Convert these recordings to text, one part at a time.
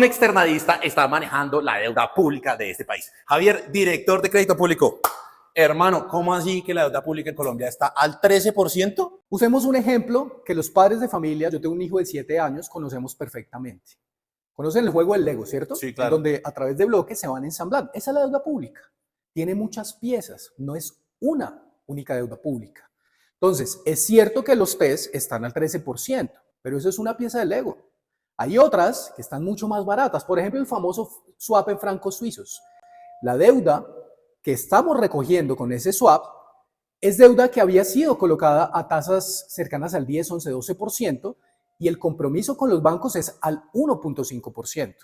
Un externadista está manejando la deuda pública de este país. Javier, director de crédito público. Hermano, ¿cómo así que la deuda pública en Colombia está al 13%? Usemos un ejemplo que los padres de familia, yo tengo un hijo de 7 años, conocemos perfectamente. Conocen el juego del Lego, ¿cierto? Sí, claro. En donde a través de bloques se van ensamblando. Esa es la deuda pública. Tiene muchas piezas, no es una única deuda pública. Entonces, es cierto que los TES están al 13%, pero eso es una pieza del Lego. Hay otras que están mucho más baratas. Por ejemplo, el famoso swap en francos suizos. La deuda que estamos recogiendo con ese swap es deuda que había sido colocada a tasas cercanas al 10, 11, 12% y el compromiso con los bancos es al 1.5%.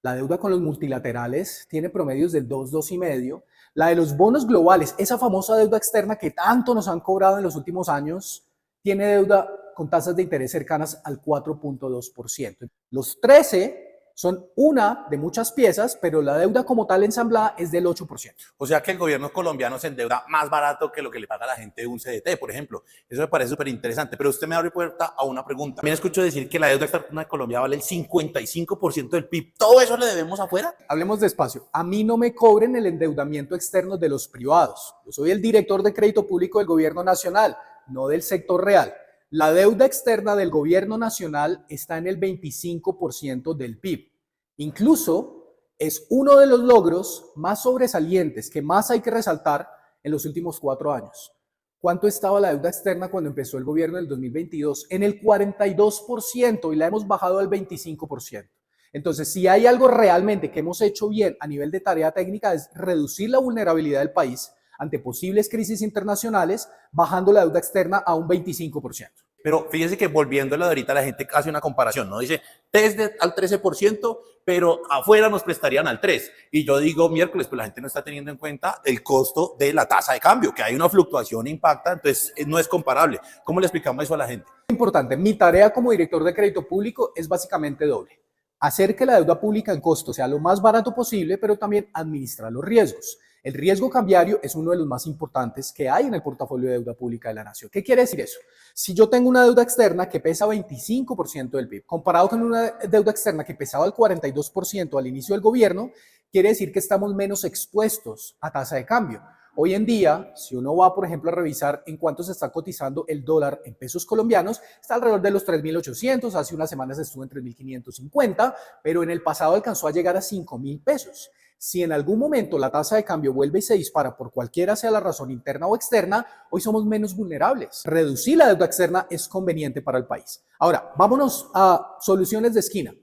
La deuda con los multilaterales tiene promedios del 2, 2,5%. La de los bonos globales, esa famosa deuda externa que tanto nos han cobrado en los últimos años, tiene deuda con tasas de interés cercanas al 4.2%. Los 13 son una de muchas piezas, pero la deuda como tal ensamblada es del 8%. O sea que el gobierno colombiano se endeuda más barato que lo que le paga la gente de un CDT, por ejemplo. Eso me parece súper interesante, pero usted me abre puerta a una pregunta. También escucho decir que la deuda externa de Colombia vale el 55% del PIB. ¿Todo eso le debemos afuera? Hablemos despacio. A mí no me cobren el endeudamiento externo de los privados. Yo soy el director de crédito público del gobierno nacional, no del sector real. La deuda externa del gobierno nacional está en el 25% del PIB. Incluso es uno de los logros más sobresalientes que más hay que resaltar en los últimos 4 años. ¿Cuánto estaba la deuda externa cuando empezó el gobierno del 2022? En el 42% y la hemos bajado al 25%. Entonces, si hay algo realmente que hemos hecho bien a nivel de tarea técnica es reducir la vulnerabilidad del país ante posibles crisis internacionales, bajando la deuda externa a un 25%. Pero fíjense que volviéndolo de ahorita, la gente hace una comparación, ¿no? Dice, TES al 13%, pero afuera nos prestarían al 3%. Y yo digo, miércoles, pues la gente no está teniendo en cuenta el costo de la tasa de cambio, que hay una fluctuación, impacta, entonces no es comparable. ¿Cómo le explicamos eso a la gente? Importante, mi tarea como director de crédito público es básicamente doble. Hacer que la deuda pública en costo sea lo más barato posible, pero también administrar los riesgos. El riesgo cambiario es uno de los más importantes que hay en el portafolio de deuda pública de la nación. ¿Qué quiere decir eso? Si yo tengo una deuda externa que pesa 25% del PIB, comparado con una deuda externa que pesaba el 42% al inicio del gobierno, quiere decir que estamos menos expuestos a tasa de cambio. Hoy en día, si uno va, por ejemplo, a revisar en cuánto se está cotizando el dólar en pesos colombianos, está alrededor de los 3.800, hace unas semanas estuvo en 3.550, pero en el pasado alcanzó a llegar a 5.000 pesos. Si en algún momento la tasa de cambio vuelve y se dispara por cualquiera sea la razón interna o externa, hoy somos menos vulnerables. Reducir la deuda externa es conveniente para el país. Ahora, vámonos a soluciones de esquina.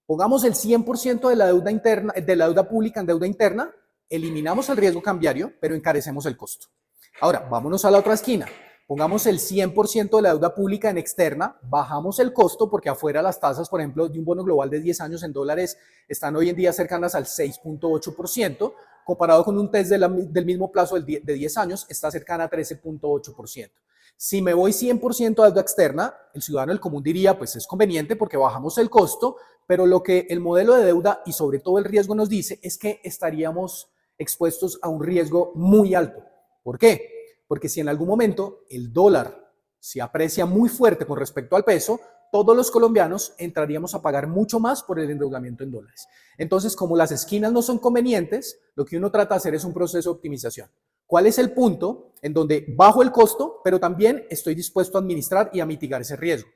Pongamos el 100% de la deuda interna, de la deuda pública en deuda interna, eliminamos el riesgo cambiario, pero encarecemos el costo. Ahora, vámonos a la otra esquina. Pongamos el 100% de la deuda pública en externa, bajamos el costo porque afuera las tasas, por ejemplo, de un bono global de 10 años en dólares están hoy en día cercanas al 6.8%, comparado con un test del mismo plazo de 10 años, está cercana a 13.8%. Si me voy 100% a deuda externa, el ciudadano del común diría, pues es conveniente porque bajamos el costo, pero lo que el modelo de deuda y sobre todo el riesgo nos dice es que estaríamos expuestos a un riesgo muy alto. ¿Por qué? Porque si en algún momento el dólar se aprecia muy fuerte con respecto al peso, todos los colombianos entraríamos a pagar mucho más por el endeudamiento en dólares. Entonces, como las esquinas no son convenientes, lo que uno trata de hacer es un proceso de optimización. ¿Cuál es el punto en donde bajo el costo, pero también estoy dispuesto a administrar y a mitigar ese riesgo?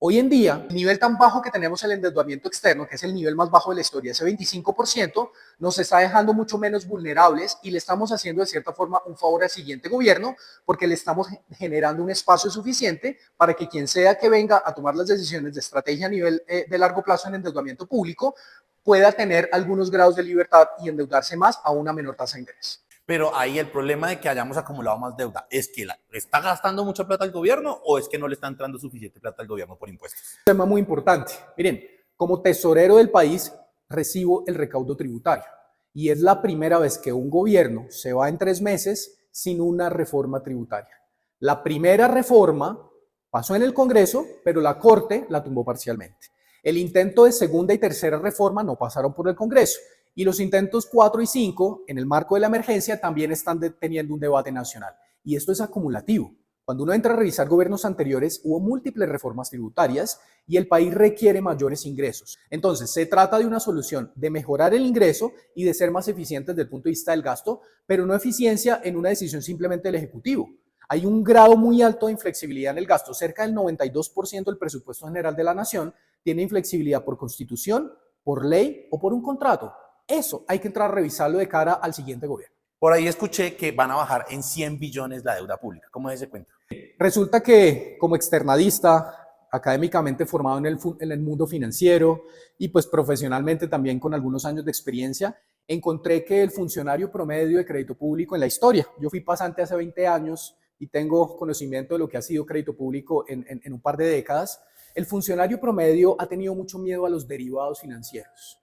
Hoy en día, el nivel tan bajo que tenemos el endeudamiento externo, que es el nivel más bajo de la historia, ese 25%, nos está dejando mucho menos vulnerables y le estamos haciendo de cierta forma un favor al siguiente gobierno porque le estamos generando un espacio suficiente para que quien sea que venga a tomar las decisiones de estrategia a nivel de largo plazo en endeudamiento público pueda tener algunos grados de libertad y endeudarse más a una menor tasa de interés. Pero ahí el problema de que hayamos acumulado más deuda, ¿es que está gastando mucha plata el gobierno o es que no le está entrando suficiente plata al gobierno por impuestos? Un tema muy importante. Miren, como tesorero del país recibo el recaudo tributario y es la primera vez que un gobierno se va en 3 meses sin una reforma tributaria. La primera reforma pasó en el Congreso, pero la Corte la tumbó parcialmente. El intento de segunda y tercera reforma no pasaron por el Congreso. Y los intentos 4 y 5, en el marco de la emergencia, también están teniendo un debate nacional. Y esto es acumulativo. Cuando uno entra a revisar gobiernos anteriores, hubo múltiples reformas tributarias y el país requiere mayores ingresos. Entonces, se trata de una solución de mejorar el ingreso y de ser más eficientes desde el punto de vista del gasto, pero no eficiencia en una decisión simplemente del Ejecutivo. Hay un grado muy alto de inflexibilidad en el gasto. Cerca del 92% del presupuesto general de la nación tiene inflexibilidad por constitución, por ley o por un contrato. Eso hay que entrar a revisarlo de cara al siguiente gobierno. Por ahí escuché que van a bajar en 100 billones la deuda pública. ¿Cómo es ese cuento? Resulta que como externalista, académicamente formado en el mundo financiero y pues profesionalmente también con algunos años de experiencia, encontré que el funcionario promedio de crédito público en la historia, yo fui pasante hace 20 años y tengo conocimiento de lo que ha sido crédito público en un par de décadas, el funcionario promedio ha tenido mucho miedo a los derivados financieros.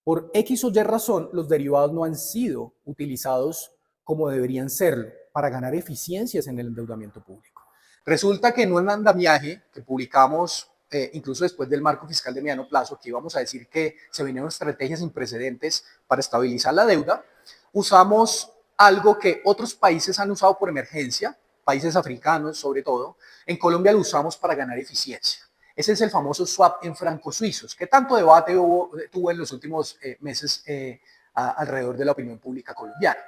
Por X o Y razón, los derivados no han sido utilizados como deberían serlo para ganar eficiencias en el endeudamiento público. Resulta que en un andamiaje que publicamos, incluso después del marco fiscal de mediano plazo, que íbamos a decir que se vinieron estrategias sin precedentes para estabilizar la deuda, usamos algo que otros países han usado por emergencia, países africanos sobre todo. En Colombia lo usamos para ganar eficiencia. Ese es el famoso swap en francos suizos, que tanto debate tuvo en los últimos meses alrededor de la opinión pública colombiana.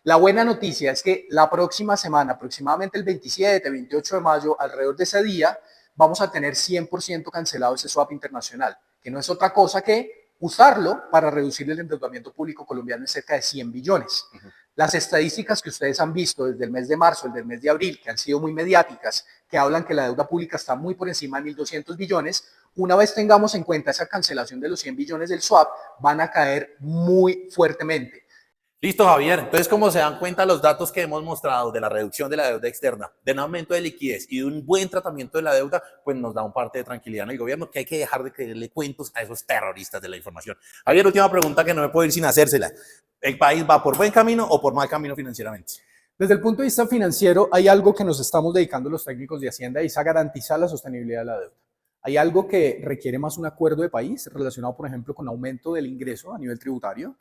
La buena noticia es que la próxima semana, aproximadamente el 27, 28 de mayo, alrededor de ese día, vamos a tener 100% cancelado ese swap internacional, que no es otra cosa que usarlo para reducir el endeudamiento público colombiano en cerca de 100 billones. Las estadísticas que ustedes han visto desde el mes de marzo, desde el mes de abril, que han sido muy mediáticas, que hablan que la deuda pública está muy por encima de 1.200 billones, una vez tengamos en cuenta esa cancelación de los 100 billones del swap, van a caer muy fuertemente. Listo, Javier. Entonces, como se dan cuenta, los datos que hemos mostrado de la reducción de la deuda externa, de un aumento de liquidez y de un buen tratamiento de la deuda, pues nos da un parte de tranquilidad en el gobierno, que hay que dejar de creerle cuentos a esos terroristas de la información. Javier, última pregunta que no me puedo ir sin hacérsela. ¿El país va por buen camino o por mal camino financieramente? Desde el punto de vista financiero, hay algo que nos estamos dedicando los técnicos de Hacienda y es a garantizar la sostenibilidad de la deuda. Hay algo que requiere más un acuerdo de país relacionado, por ejemplo, con aumento del ingreso a nivel tributario,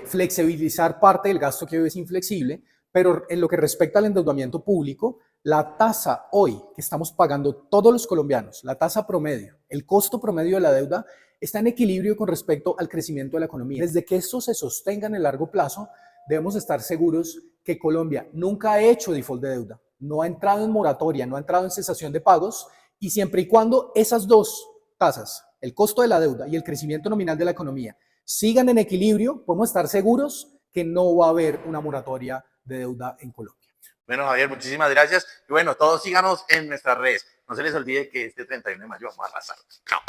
flexibilizar parte del gasto que hoy es inflexible, pero en lo que respecta al endeudamiento público, la tasa hoy que estamos pagando todos los colombianos, la tasa promedio, el costo promedio de la deuda, está en equilibrio con respecto al crecimiento de la economía. Desde que esto se sostenga en el largo plazo, debemos estar seguros que Colombia nunca ha hecho default de deuda, no ha entrado en moratoria, no ha entrado en cesación de pagos, y siempre y cuando esas dos tasas, el costo de la deuda y el crecimiento nominal de la economía, sigan en equilibrio, podemos estar seguros que no va a haber una moratoria de deuda en Colombia. Bueno, Javier, muchísimas gracias. Y bueno, todos síganos en nuestras redes. No se les olvide que este 31 de mayo vamos a arrasar. Chao.